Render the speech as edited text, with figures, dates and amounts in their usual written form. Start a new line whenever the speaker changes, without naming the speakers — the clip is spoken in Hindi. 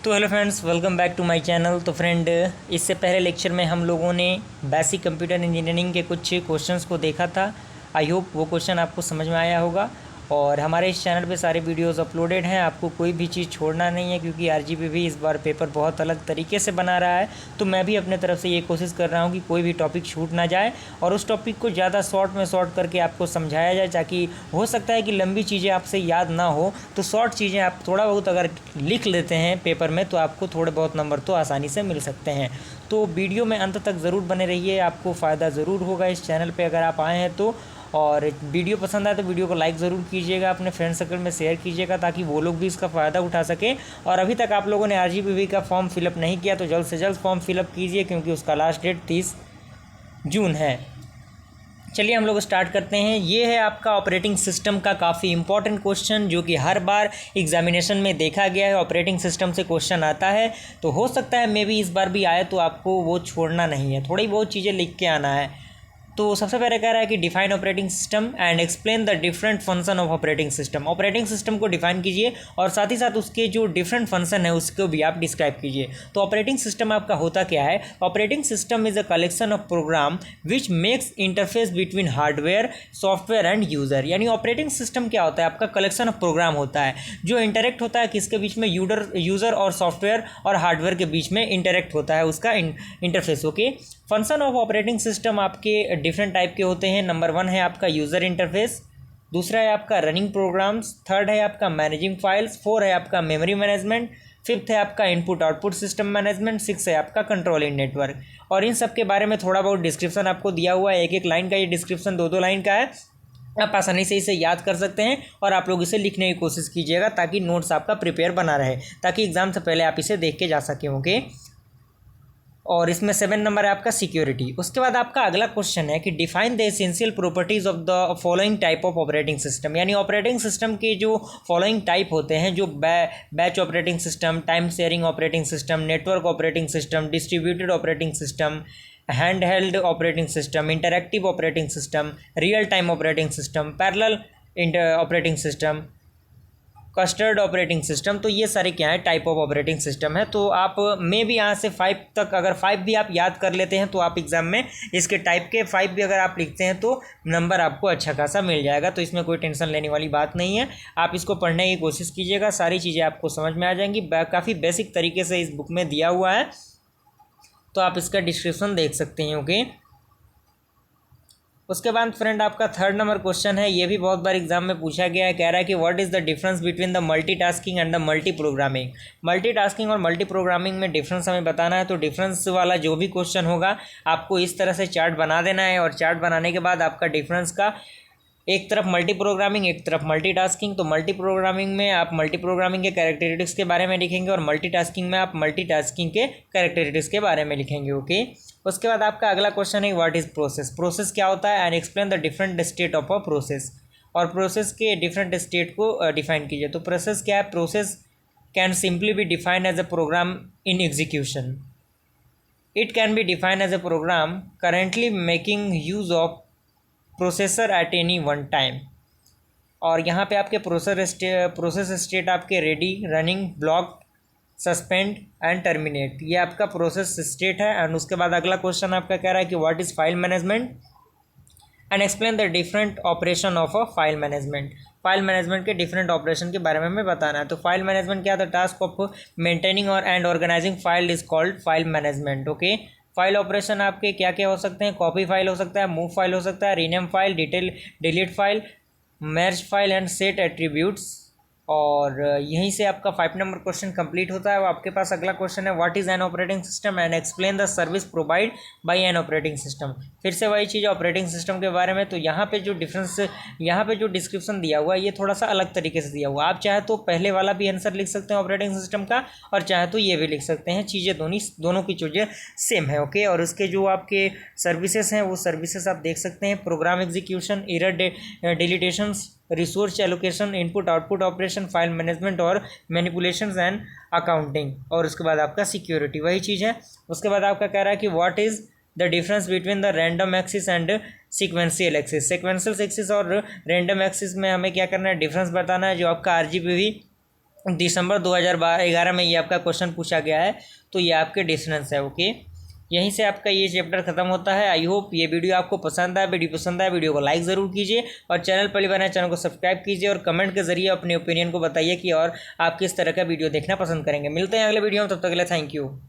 तो hello friends, welcome back to my channel. तो फ्रेंड, इससे पहले लेक्चर में हम लोगों ने बेसिक कंप्यूटर इंजीनियरिंग के कुछ क्वेश्चंस को देखा था। आई होप वो क्वेश्चन आपको समझ में आया होगा। और हमारे इस चैनल पे सारे वीडियोस अपलोडेड हैं, आपको कोई भी चीज़ छोड़ना नहीं है, क्योंकि आरजीपी भी इस बार पेपर बहुत अलग तरीके से बना रहा है। तो मैं भी अपने तरफ से ये कोशिश कर रहा हूँ कि कोई भी टॉपिक छूट ना जाए और उस टॉपिक को ज़्यादा शॉर्ट करके आपको समझाया जाए, ताकि हो सकता है कि लंबी चीज़ें आपसे याद ना हो, तो शॉर्ट चीज़ें आप थोड़ा बहुत अगर लिख लेते हैं पेपर में तो आपको थोड़े बहुत नंबर तो आसानी से मिल सकते हैं। तो वीडियो में अंत तक ज़रूर बने रहिए, आपको फ़ायदा ज़रूर होगा इस चैनल पे अगर आप आए हैं तो। और वीडियो पसंद आए तो वीडियो को लाइक ज़रूर कीजिएगा, अपने फ्रेंड सर्कल में शेयर कीजिएगा, ताकि वो लोग भी इसका फ़ायदा उठा सकें। और अभी तक आप लोगों ने आरजीपीवी का फॉर्म फिलअप नहीं किया तो जल्द से जल्द फॉर्म फिलअप कीजिए, क्योंकि उसका लास्ट डेट 30 जून है। चलिए हम लोग स्टार्ट करते हैं। ये है आपका ऑपरेटिंग सिस्टम का काफ़ी इंपॉर्टेंट क्वेश्चन, जो कि हर बार एग्जामिनेशन में देखा गया है। ऑपरेटिंग सिस्टम से क्वेश्चन आता है, तो हो सकता है मे भी इस बार भी आए, तो आपको वो छोड़ना नहीं है, थोड़ी बहुत चीज़ें लिख के आना है। तो सबसे पहले कह रहा है कि define operating system and explain the different function of operating system. Operating system को डिफाइन कीजिए और साथ ही साथ उसके जो डिफरेंट फंक्शन है उसको भी आप डिस्क्राइब कीजिए। तो ऑपरेटिंग सिस्टम आपका होता क्या है? Operating system is a collection of program which makes interface between hardware, software and user. यानी ऑपरेटिंग सिस्टम क्या होता है? आपका कलेक्शन ऑफ प्रोग्राम होता है जो इंटरेक्ट होता है किसके बीच में? यूज़र और सॉफ्टवेयर और हार्डवेयर के बीच में इंटरेक्ट होता है उसका interface. Okay, function of operating system आपके डिफरेंट टाइप के होते हैं। नंबर 1 है आपका यूज़र इंटरफेस, दूसरा है आपका रनिंग प्रोग्राम्स, थर्ड है आपका मैनेजिंग फाइल्स, 4 है आपका मेमोरी मैनेजमेंट, फिफ्थ है आपका इनपुट आउटपुट सिस्टम मैनेजमेंट, 6 है आपका कंट्रोलिंग नेटवर्क। और इन सब के बारे में थोड़ा बहुत डिस्क्रिप्शन आपको दिया हुआ है, एक एक लाइन का ये डिस्क्रिप्शन 2-2 लाइन का है। आप आसानी से इसे याद कर सकते हैं और आप लोग इसे लिखने की कोशिश कीजिएगा, ताकि नोट्स आपका प्रिपेयर बना रहे, ताकि एग्जाम से पहले आप इसे देख के जा सकें। ओके, और इसमें 7 नंबर है आपका सिक्योरिटी। उसके बाद आपका अगला क्वेश्चन है कि define the essential properties of the following type of operating system. यानी ऑपरेटिंग सिस्टम के जो फॉलोइंग टाइप होते हैं, जो batch operating system, time sharing operating system, network operating system, distributed operating system, hand held operating system, interactive operating system, real time operating system, parallel operating system, custard operating system. तो ये सारे क्या है? टाइप ऑफ ऑपरेटिंग सिस्टम है। तो आप में भी यहाँ से 5 तक, अगर 5 भी आप याद कर लेते हैं तो आप एग्जाम में इसके टाइप के 5 भी अगर आप लिखते हैं तो नंबर आपको अच्छा खासा मिल जाएगा। तो इसमें कोई टेंशन लेने वाली बात नहीं है, आप इसको पढ़ने की कोशिश कीजिएगा, सारी चीज़ें आपको समझ में आ जाएंगी। काफ़ी बेसिक तरीके से इस बुक में दिया हुआ है, तो आप इसका डिस्क्रिप्शन देख सकते हैं। ओके, उसके बाद फ्रेंड आपका 3rd नंबर क्वेश्चन है, ये भी बहुत बार एग्जाम में पूछा गया है। कह रहा है कि what is the difference between the multitasking and the multi programming. Multitasking और मल्टी प्रोग्रामिंग में डिफरेंस हमें बताना है। तो डिफरेंस वाला जो भी क्वेश्चन होगा आपको इस तरह से चार्ट बना देना है, और चार्ट बनाने के बाद आपका डिफरेंस का एक तरफ मल्टी प्रोग्रामिंग, एक तरफ मल्टीटास्किंग। तो मल्टी प्रोग्रामिंग में आप मल्टी प्रोग्रामिंग के कैरेक्टरिस्टिक्स के बारे में लिखेंगे, और मल्टीटास्किंग में आप मल्टीटास्किंग के कैरेक्टरिस्टिक्स के बारे में लिखेंगे। ओके, उसके बाद आपका अगला क्वेश्चन है व्हाट इज़ प्रोसेस। प्रोसेस क्या होता है? And explain the different state of a process. और प्रोसेस के डिफरेंट स्टेट को डिफाइन कीजिए। तो प्रोसेस क्या है? Process can simply be defined as a program in execution. It can be defined as a program currently making use of processor at any one time. और यहाँ पे आपके प्रोसेस स्टेट आपके ready, running, block, suspend and terminate, ये आपका प्रोसेस स्टेट है। एंड उसके बाद अगला क्वेश्चन आपका कह रहा है कि what is file management and explain the different operation of a file management. File management के डिफरेंट ऑपरेशन के बारे में हमें बताना है। तो फाइल मैनेजमेंट क्या था? टास्क ऑफ मेंटेनिंग और and organizing file is called file management. Okay, file operation आपके क्या क्या हो सकते हैं? कॉपी फाइल हो सकता है, मूव फाइल हो सकता है, rename file, delete file, merge file and set attributes. और यहीं से आपका 5 नंबर क्वेश्चन कंप्लीट होता है। वो आपके पास अगला क्वेश्चन है what is an operating system and explain the service provide by an operating system. फिर से वही चीज़ ऑपरेटिंग सिस्टम के बारे में। तो यहाँ पे जो डिफरेंस, यहाँ पे जो डिस्क्रिप्शन दिया हुआ है ये थोड़ा सा अलग तरीके से दिया हुआ है। आप चाहे तो पहले वाला भी आंसर लिख सकते हैं ऑपरेटिंग सिस्टम का, और चाहे तो ये भी लिख सकते हैं। चीज़ें दोनों की चीज़ें सेम है। ओके, और उसके जो आपके सर्विसेज हैं वो सर्विसेज आप देख सकते हैं। Program execution, error detections, resource allocation, input output operation, file management और मैनिपुलेशंस एंड अकाउंटिंग। और उसके बाद आपका सिक्योरिटी, वही चीज़ है। उसके बाद आपका कह रहा है कि what is the difference between the random axis and sequential axis. Sequential axis और रैंडम एक्सिस में हमें क्या करना है? डिफरेंस बताना है। जो आपका आरजीपीवी दिसंबर 2011 में ये आपका क्वेश्चन पूछा गया है। तो ये आपके डिस्टेंस है। ओके, यहीं से आपका ये चैप्टर खत्म होता है। आई होप ये वीडियो आपको पसंद आया। वीडियो पसंद आया वीडियो को लाइक ज़रूर कीजिए और चैनल पहली बार नए चैनल को सब्सक्राइब कीजिए और कमेंट के जरिए अपने ओपिनियन को बताइए कि और आप किस तरह का वीडियो देखना पसंद करेंगे। मिलते हैं अगले वीडियो में, तब तक के लिए थैंक यू।